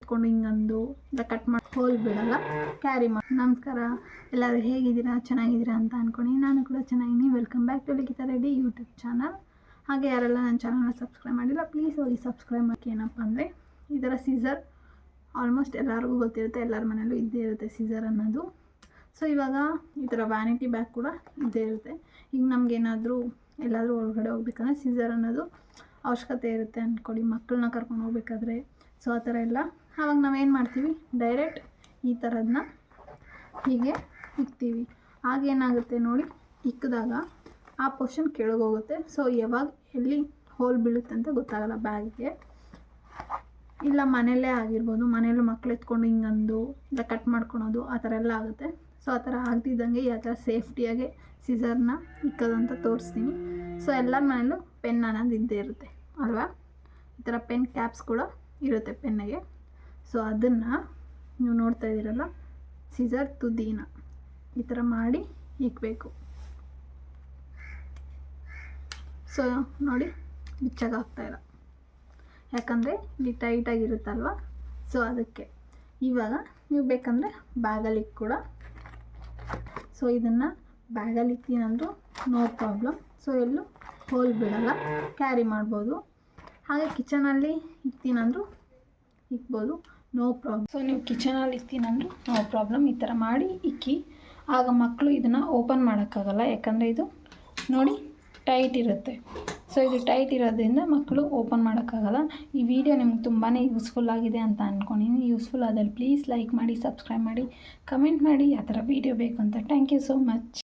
ಎತ್ಕೊಂಡು ಹಿಂಗಂದು ಇಲ್ಲ ಕಟ್ ಮಾಡಿ ಹೋಲ್ ಬಿಡಲ್ಲ, ಕ್ಯಾರಿ ಮಾಡಿ. ನಮಸ್ಕಾರ, ಎಲ್ಲರೂ ಹೇಗಿದ್ದೀರಾ? ಚೆನ್ನಾಗಿದ್ದೀರಾ ಅಂತ ಅಂದ್ಕೊಂಡು ನಾನು ಕೂಡ ಚೆನ್ನಾಗಿದ್ದೀನಿ. Welcome back to Likhita Reddy YouTube channel. ಹಾಗೆ ಯಾರೆಲ್ಲ ನನ್ನ ಚಾನಲ್ನ ಸಬ್ಸ್ಕ್ರೈಬ್ ಮಾಡಿಲ್ಲ ಪ್ಲೀಸ್ ಹೋಗಿ ಸಬ್ಸ್ಕ್ರೈಬ್ ಮಾಡಿ. ಏನಪ್ಪ ಅಂದರೆ ಈ ಥರ ಸೀಸರ್ ಆಲ್ಮೋಸ್ಟ್ ಎಲ್ಲರಿಗೂ ಗೊತ್ತಿರುತ್ತೆ, ಎಲ್ಲರ ಮನೆಯಲ್ಲೂ ಇದ್ದೇ ಇರುತ್ತೆ ಸೀಸರ್ ಅನ್ನೋದು. ಸೊ ಇವಾಗ ಈ ಥರ ವ್ಯಾನಿಟಿ ಬ್ಯಾಗ್ ಕೂಡ ಇದ್ದೇ ಇರುತ್ತೆ. ಈಗ ನಮಗೇನಾದರೂ ಎಲ್ಲಾದರೂ ಒಳಗಡೆ ಹೋಗ್ಬೇಕಂದ್ರೆ ಸೀಸರ್ ಅನ್ನೋದು ಅವಶ್ಯಕತೆ ಇರುತ್ತೆ ಅಂದ್ಕೊಳ್ಳಿ, ಮಕ್ಕಳನ್ನ ಕರ್ಕೊಂಡು ಹೋಗ್ಬೇಕಾದ್ರೆ. ಸೊ ಆ ಥರ ಎಲ್ಲ ಆವಾಗ ನಾವೇನು ಮಾಡ್ತೀವಿ, ಡೈರೆಕ್ಟ್ ಈ ಥರದನ್ನ ಹೀಗೆ ಇಕ್ತೀವಿ. ಆಗೇನಾಗುತ್ತೆ ನೋಡಿ, ಇಕ್ಕಿದಾಗ ಆ ಪೋರ್ಷನ್ ಕೆಳಗೋಗುತ್ತೆ. ಸೊ ಯಾವಾಗ ಎಲ್ಲಿ ಹೋಲ್ ಬೀಳುತ್ತೆ ಅಂತ ಗೊತ್ತಾಗಲ್ಲ ಬ್ಯಾಗ್ಗೆ. ಇಲ್ಲ ಮನೆಯಲ್ಲೇ ಆಗಿರ್ಬೋದು, ಮನೆಯಲ್ಲೂ ಮಕ್ಳು ಎತ್ಕೊಂಡು ಹಿಂಗಂದು ಇಲ್ಲ ಕಟ್ ಮಾಡ್ಕೊಳೋದು ಆ ಥರ ಎಲ್ಲ ಆಗುತ್ತೆ. ಸೊ ಆ ಥರ ಆಗ್ತಿದ್ದಂಗೆ ಯಾವ ಥರ ಸೇಫ್ಟಿಯಾಗಿ ಸೀಸರ್ನ ಇಕ್ಕೋದಂತ ತೋರಿಸ್ತೀನಿ. ಸೊ ಎಲ್ಲರ ಮನೆಯಲ್ಲೂ ಪೆನ್ ಅನ್ನೋದು ಇದ್ದೇ ಇರುತ್ತೆ ಅಲ್ವಾ? ಈ ಥರ ಪೆನ್ ಕ್ಯಾಪ್ಸ್ ಕೂಡ ಇರುತ್ತೆ ಪೆನ್ನಿಗೆ. ಸೊ ಅದನ್ನು ನೀವು ನೋಡ್ತಾ ಇದ್ದೀರಲ್ಲ, ಸೀಸರ್ ತುದಿನ ಈ ಥರ ಮಾಡಿ ಇಕ್ಬೇಕು. ಸೊ ನೋಡಿ, ಬಿಚ್ಚಾಗ್ತಾಯಿಲ್ಲ, ಯಾಕಂದರೆ ಇಲ್ಲಿ ಟೈಟಾಗಿರುತ್ತಲ್ವ. ಸೊ ಅದಕ್ಕೆ ಇವಾಗ ನೀವು ಬೇಕಂದರೆ ಬ್ಯಾಗಲ್ಲಿ ಕೂಡ, ಸೊ ಇದನ್ನು ಬ್ಯಾಗಲ್ಲಿ ಇಕ್ತೀನಂದರೂ ನೋ ಪ್ರಾಬ್ಲಮ್. ಸೊ ಎಲ್ಲೂ ಹೋಲ್ ಬಿಡಲ್ಲ, ಕ್ಯಾರಿ ಮಾಡ್ಬೋದು. ಹಾಗೆ ಕಿಚನಲ್ಲಿ ಇಕ್ತೀನಂದರೂ ಇಕ್ಬೋದು, ನೋ ಪ್ರಾಬ್ಲಮ್. ಸೊ ನೀವು ಕಿಚನಲ್ಲಿ ಇಕ್ತೀನಂದರೂ ನೋ ಪ್ರಾಬ್ಲಮ್. ಈ ಥರ ಮಾಡಿ ಇಕ್ಕಿ. ಆಗ ಮಕ್ಕಳು ಇದನ್ನು ಓಪನ್ ಮಾಡೋಕ್ಕಾಗಲ್ಲ, ಯಾಕಂದರೆ ಇದು ನೋಡಿ ಟೈಟ್ ಇರುತ್ತೆ. ಸೊ ಇದು ಟೈಟ್ ಇರೋದ್ರಿಂದ ಮಕ್ಕಳು ಓಪನ್ ಮಾಡೋಕ್ಕಾಗಲ್ಲ. ಈ ವಿಡಿಯೋ ನಿಮ್ಗೆ ತುಂಬಾ ಯೂಸ್ಫುಲ್ ಆಗಿದೆ ಅಂತ ಅಂದ್ಕೊಂಡಿದ್ದೀನಿ. ಯೂಸ್ಫುಲ್ ಆದಲ್ಲಿ ಪ್ಲೀಸ್ ಲೈಕ್ ಮಾಡಿ, ಸಬ್ಸ್ಕ್ರೈಬ್ ಮಾಡಿ, ಕಮೆಂಟ್ ಮಾಡಿ ಯಾವ ಥರ ವೀಡಿಯೋ ಬೇಕು ಅಂತ. Thank you so much.